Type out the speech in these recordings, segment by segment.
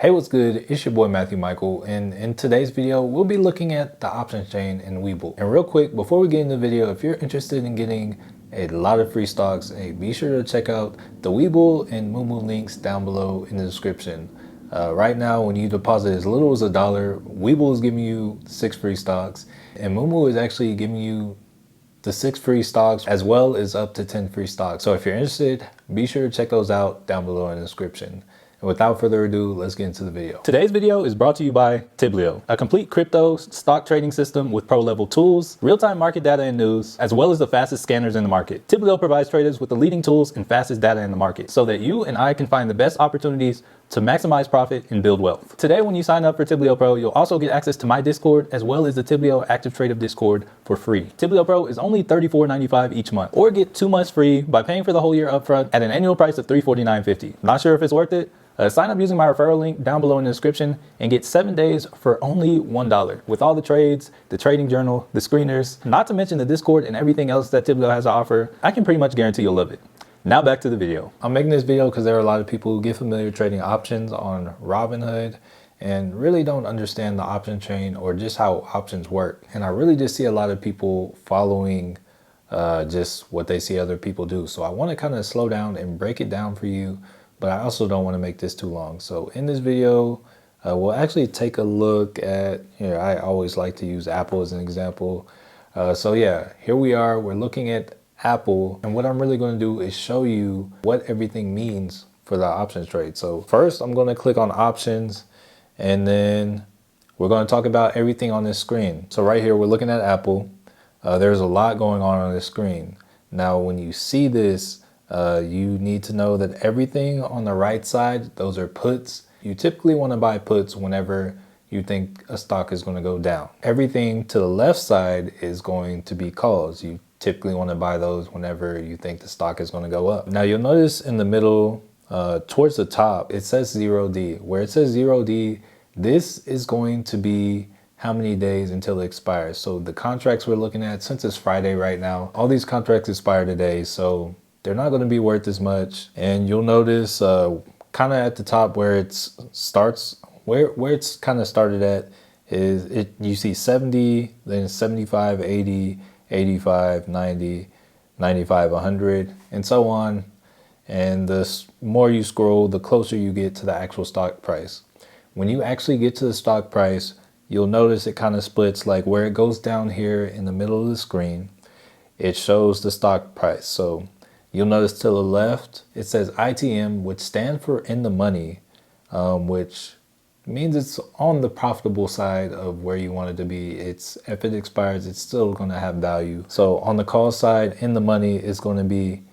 Hey, what's good? It's your boy Matthew Michael, and in today's video, we'll be looking at the options chain in Webull. And real quick, before we get into the video, if you're interested in getting a lot of free stocks, hey, be sure to check out the Webull and Moomoo links down below in the description. Right now, when you deposit as little as $1, Webull is giving you 6 free stocks, and Moomoo is actually giving you the 6 free stocks as well as up to 10 free stocks. So if you're interested, be sure to check those out down below in the description. And without further ado, let's get into the video. Today's video is brought to you by Tiblio, a complete crypto stock trading system with pro-level tools, real-time market data and news, as well as the fastest scanners in the market. Tiblio provides traders with the leading tools and fastest data in the market so that you and I can find the best opportunities to maximize profit and build wealth. Today, when you sign up for Tiblio Pro, you'll also get access to my Discord as well as the Tiblio Active Trader Discord for free. Tiblio Pro is only $34.95 each month, or get 2 months free by paying for the whole year upfront at an annual price of $349.50. Not sure if it's worth it? Sign up using my referral link down below in the description and get 7 days for only $1 with all the trades, the trading journal, the screeners, not to mention the Discord and everything else that Tiblio has to offer. I can pretty much guarantee you'll love it. Now back to the video. I'm making this video because there are a lot of people who get familiar trading options on Robinhood and really don't understand the option chain or just how options work. And I really just see a lot of people following just what they see other people do. So I want to kind of slow down and break it down for you, but I also don't want to make this too long. So in this video, we'll actually take a look at, I always like to use Apple as an example. So yeah, here we are, we're looking at Apple, and what I'm really going to do is show you what everything means for the options trade. So first I'm going to click on options, and then we're going to talk about everything on this screen. So right here, we're looking at Apple. There's a lot going on this screen. Now, when you see this, you need to know that everything on the right side, those are puts. You typically want to buy puts whenever you think a stock is going to go down. Everything to the left side is going to be calls. You typically want to buy those whenever you think the stock is going to go up. Now you'll notice in the middle, towards the top, it says 0D. Where it says 0D, this is going to be how many days until it expires. So the contracts we're looking at, since it's Friday right now, all these contracts expire today, so they're not going to be worth as much. And you'll notice kind of at the top where it starts, where it's kind of started at is you see 70, then 75, 80, 85, 90, 95, 100, and so on. And the more you scroll, the closer you get to the actual stock price. When you actually get to the stock price, you'll notice it kind of splits, like where it goes down here in the middle of the screen, it shows the stock price. So you'll notice to the left, it says ITM, which stands for in the money, which means it's on the profitable side of where you want it to be. If it expires, it's still going to have value. So on the call side, in the money is going to be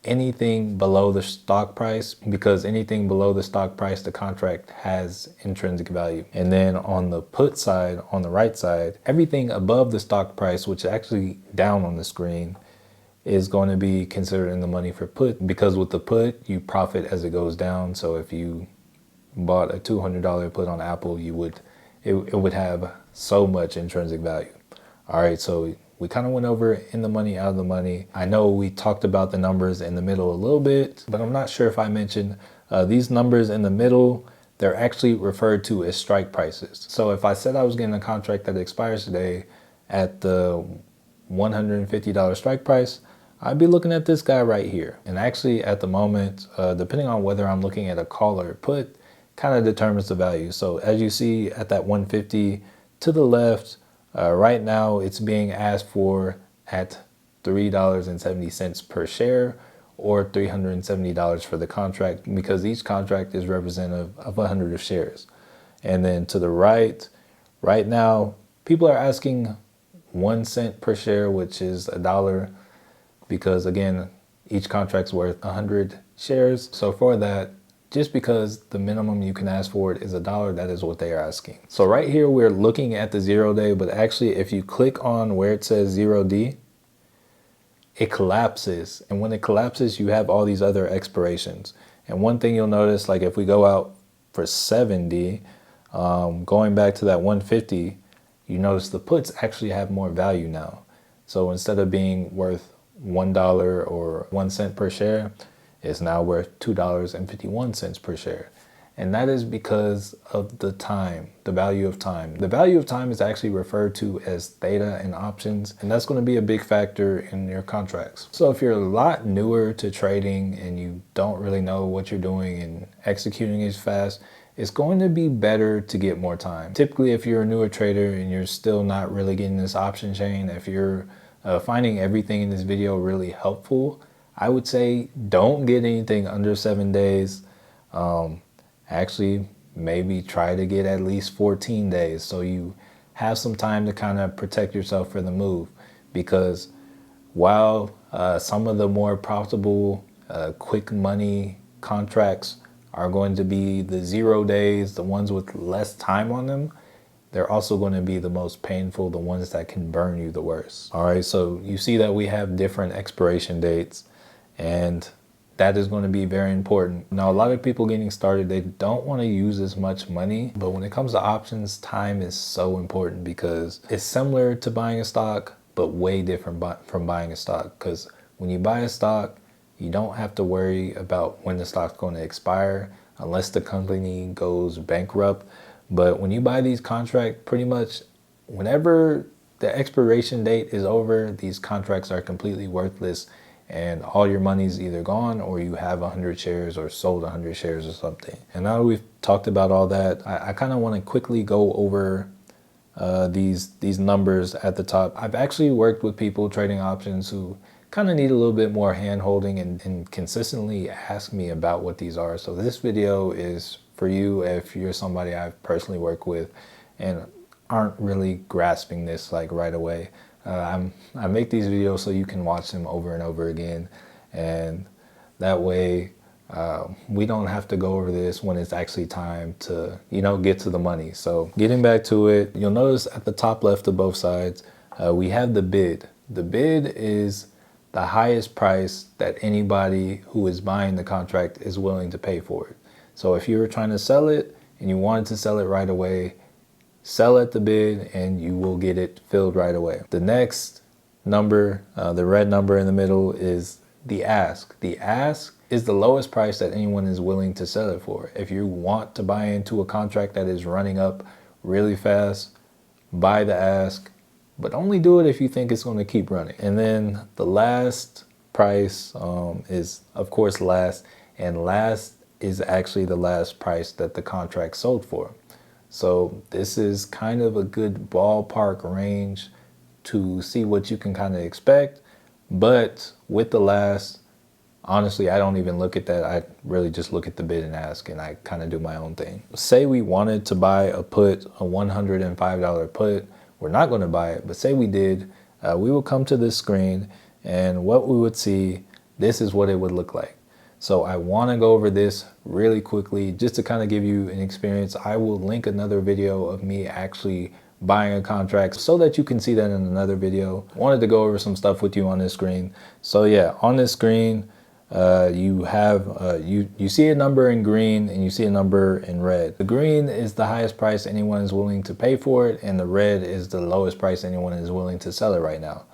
anything below the stock price, because anything below the stock price, the contract has intrinsic value. And then on the put side, on the right side, everything above the stock price, which is actually down on the screen, is going to be considered in the money for put, because with the put, you profit as it goes down. So if you bought a $200 put on Apple, it would have so much intrinsic value. All right, so we kind of went over in the money, out of the money. I know we talked about the numbers in the middle a little bit, but I'm not sure if I mentioned these numbers in the middle, they're actually referred to as strike prices. So if I said I was getting a contract that expires today at the $150 strike price, I'd be looking at this guy right here. And actually at the moment, depending on whether I'm looking at a call or a put, kind of determines the value. So as you see at that 150 to the left, right now it's being asked for at $3.70 per share, or $370 for the contract, because each contract is representative of 100 of shares. And then to the right now, people are asking 1 cent per share, which is $1, because again, each contract's worth 100 shares. So for that, just because the minimum you can ask for it is $1, that is what they are asking. So right here, we're looking at the 0 day, but actually if you click on where it says 0D, it collapses. And when it collapses, you have all these other expirations. And one thing you'll notice, like if we go out for 7D, going back to that 150, you notice the puts actually have more value now. So instead of being worth $1 or 1 cent per share, is now worth $2.51 per share. And that is because of the time, the value of time. The value of time is actually referred to as theta in options, and that's going to be a big factor in your contracts. So if you're a lot newer to trading and you don't really know what you're doing and executing is fast, it's going to be better to get more time. Typically, if you're a newer trader and you're still not really getting this option chain, if you're finding everything in this video really helpful, I would say don't get anything under 7 days. Actually, maybe try to get at least 14 days so you have some time to kind of protect yourself for the move. Because while some of the more profitable quick money contracts are going to be the 0 days, the ones with less time on them, they're also going to be the most painful, the ones that can burn you the worst. All right, so you see that we have different expiration dates, and that is going to be very important. Now, a lot of people getting started, they don't want to use as much money, but when it comes to options, time is so important because it's similar to buying a stock, but way different from buying a stock. Because when you buy a stock, you don't have to worry about when the stock's going to expire unless the company goes bankrupt. But when you buy these contracts, pretty much whenever the expiration date is over, these contracts are completely worthless and all your money's either gone or you have 100 shares or sold 100 shares or something. And now that we've talked about all that, I kind of want to quickly go over these numbers at the top. I've actually worked with people trading options who kind of need a little bit more hand holding and consistently ask me about what these are. So this video is for you if you're somebody I've personally worked with and aren't really grasping this like right away. I make these videos so you can watch them over and over again, and that way we don't have to go over this when it's actually time to, get to the money. So getting back to it, you'll notice at the top left of both sides, we have the bid. The bid is the highest price that anybody who is buying the contract is willing to pay for it. So if you were trying to sell it and you wanted to sell it right away, sell at the bid and you will get it filled right away. The next number, the red number in the middle, is the ask. The ask is the lowest price that anyone is willing to sell it for. If you want to buy into a contract that is running up really fast, buy the ask, but only do it if you think it's going to keep running. And then the last price is, of course, last, and last is actually the last price that the contract sold for. So this is kind of a good ballpark range to see what you can kind of expect. But with the last, honestly, I don't even look at that. I really just look at the bid and ask, and I kind of do my own thing. Say we wanted to buy a put, a $105 put. We're not going to buy it, but say we did, we will come to this screen, and what we would see, this is what it would look like. So I want to go over this really quickly just to kind of give you an experience. I will link another video of me actually buying a contract so that you can see that in another video. Wanted to go over some stuff with you on this screen. So yeah, on this screen, you have you see a number in green and you see a number in red. The green is the highest price anyone is willing to pay for it, and the red is the lowest price anyone is willing to sell it right now,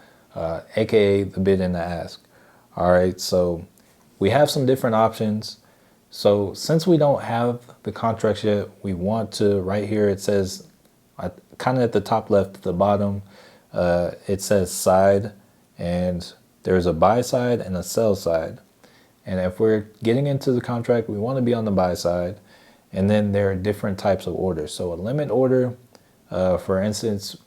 aka the bid and the ask. All right, so we have some different options. So since we don't have the contracts yet, we want to, right here it says kind of at the top left at the bottom, it says side, and there's a buy side and a sell side. And if we're getting into the contract, we want to be on the buy side. And then there are different types of orders. So a limit order, for instance,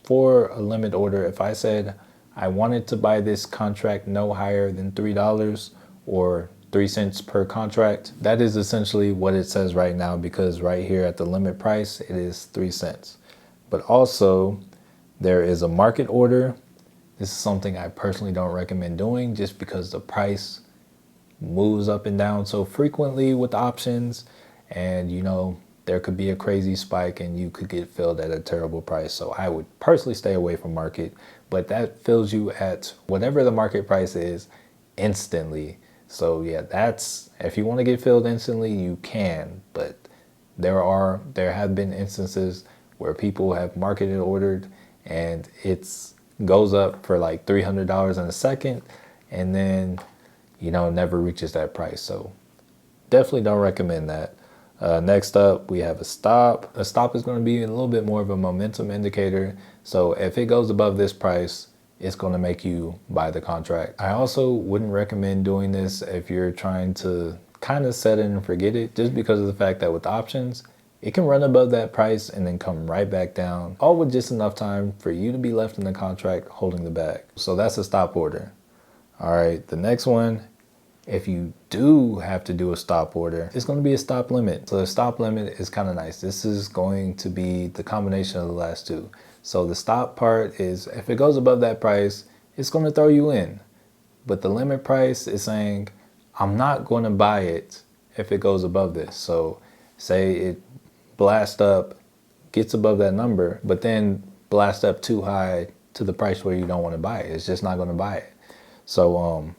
for a limit order, if I said I wanted to buy this contract no higher than $3 or 3 cents per contract, that is essentially what it says right now, because right here at the limit price, it is 3 cents. But also there is a market order. This is something I personally don't recommend doing just because the price moves up and down so frequently with options, and there could be a crazy spike and you could get filled at a terrible price. So I would personally stay away from market, but that fills you at whatever the market price is instantly. So yeah, that's, if you want to get filled instantly, you can, but there have been instances where people have marketed ordered and it's goes up for like $300 in a second, and then never reaches that price. So definitely don't recommend that. Next up, we have a stop. A stop is going to be a little bit more of a momentum indicator. So if it goes above this price, it's going to make you buy the contract. I also wouldn't recommend doing this if you're trying to kind of set it and forget it, just because of the fact that with options, it can run above that price and then come right back down, all with just enough time for you to be left in the contract holding the bag. So that's a stop order. All right, the next one, if you do have to do a stop order, it's going to be a stop limit. So the stop limit is kind of nice. This is going to be the combination of the last two. So the stop part is if it goes above that price, it's going to throw you in. But the limit price is saying, I'm not going to buy it if it goes above this. So say it blasts up, gets above that number, but then blasts up too high to the price where you don't want to buy it. It's just not going to buy it. So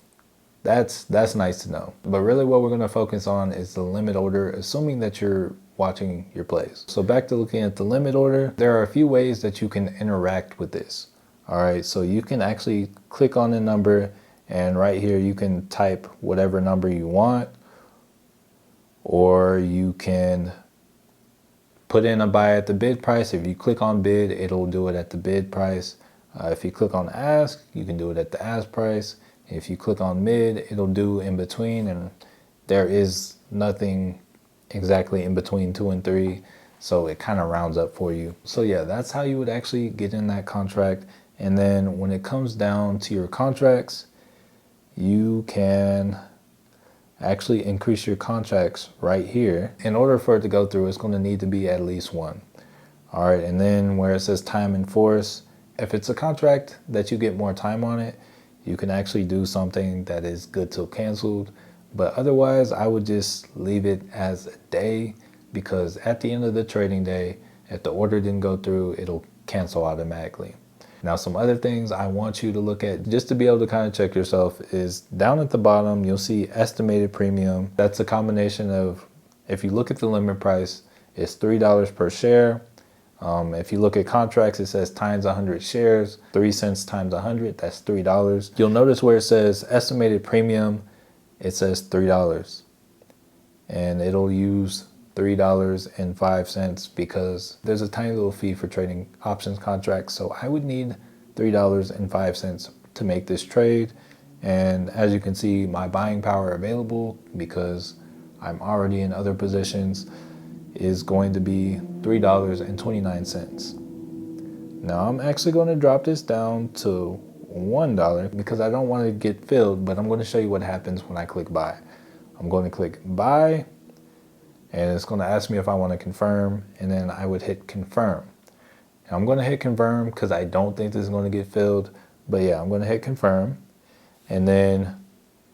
that's nice to know. But really what we're going to focus on is the limit order, assuming that you're watching your plays. So back to looking at the limit order, there are a few ways that you can interact with this. All right, so you can actually click on the number, and right here you can type whatever number you want, or you can put in a buy at the bid price. If you click on bid, it'll do it at the bid price. If you click on ask, you can do it at the ask price. If you click on mid, it'll do in between, and there is nothing exactly in between 2 and 3, so it kind of rounds up for you. So yeah, that's how you would actually get in that contract. And then when it comes down to your contracts, you can actually increase your contracts right here. In order for it to go through, it's going to need to be at least 1. All right, and then where it says time in force, if it's a contract that you get more time on it, you can actually do something that is good till canceled. But otherwise, I would just leave it as a day, because at the end of the trading day, if the order didn't go through, it'll cancel automatically. Now, some other things I want you to look at just to be able to kind of check yourself is down at the bottom, you'll see estimated premium. That's a combination of, if you look at the limit price, it's $3 per share. If you look at contracts, it says times 100 shares, 3 cents times 100, that's $3. You'll notice where it says estimated premium, it says $3. And it'll use $3.05 because there's a tiny little fee for trading options contracts. So I would need $3.05 to make this trade. And as you can see, my buying power available, because I'm already in other positions, is going to be $3.29. Now I'm actually going to drop this down to $1 because I don't want to get filled, but I'm going to show you what happens when I click buy. I'm going to click buy, and it's going to ask me if I want to confirm, and then I would hit confirm. And I'm going to hit confirm because I don't think this is going to get filled, but yeah, I'm going to hit confirm. And then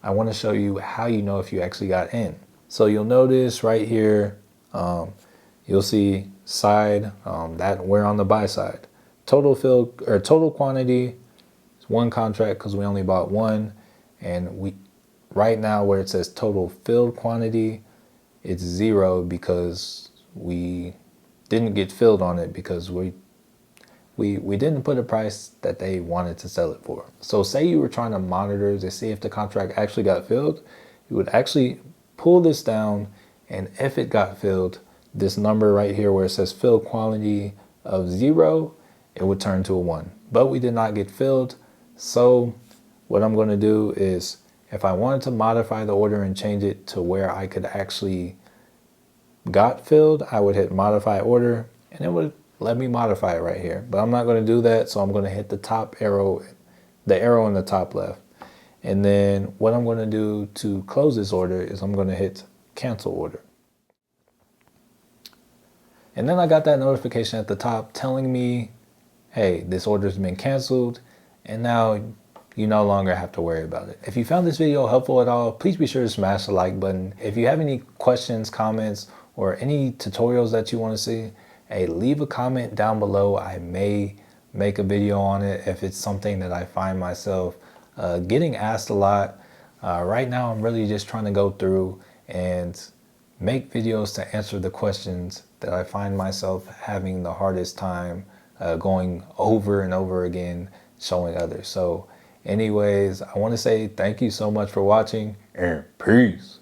I want to show you how you know if you actually got in. So you'll notice right here, you'll see side, that we're on the buy side. Total filled or total quantity is 1 contract because we only bought 1, and we right now where it says total filled quantity, it's 0 because we didn't get filled on it because we didn't put a price that they wanted to sell it for. So say you were trying to monitor to see if the contract actually got filled, you would actually pull this down, and if it got filled, this number right here where it says filled quantity of 0, it would turn to a 1. But we did not get filled, so what I'm going to do is, if I wanted to modify the order and change it to where I could actually got filled, I would hit modify order, and it would let me modify it right here. But I'm not going to do that, so I'm going to hit the top arrow, the arrow in the top left. And then what I'm going to do to close this order is I'm going to hit cancel order. And then I got that notification at the top telling me, hey, this order's been canceled, and now you no longer have to worry about it. If you found this video helpful at all, please be sure to smash the like button. If you have any questions, comments, or any tutorials that you want to see, hey, leave a comment down below. I may make a video on it if it's something that I find myself getting asked a lot. Right now, I'm really just trying to go through and make videos to answer the questions that I find myself having the hardest time going over and over again, showing others. So anyways, I want to say thank you so much for watching, and peace.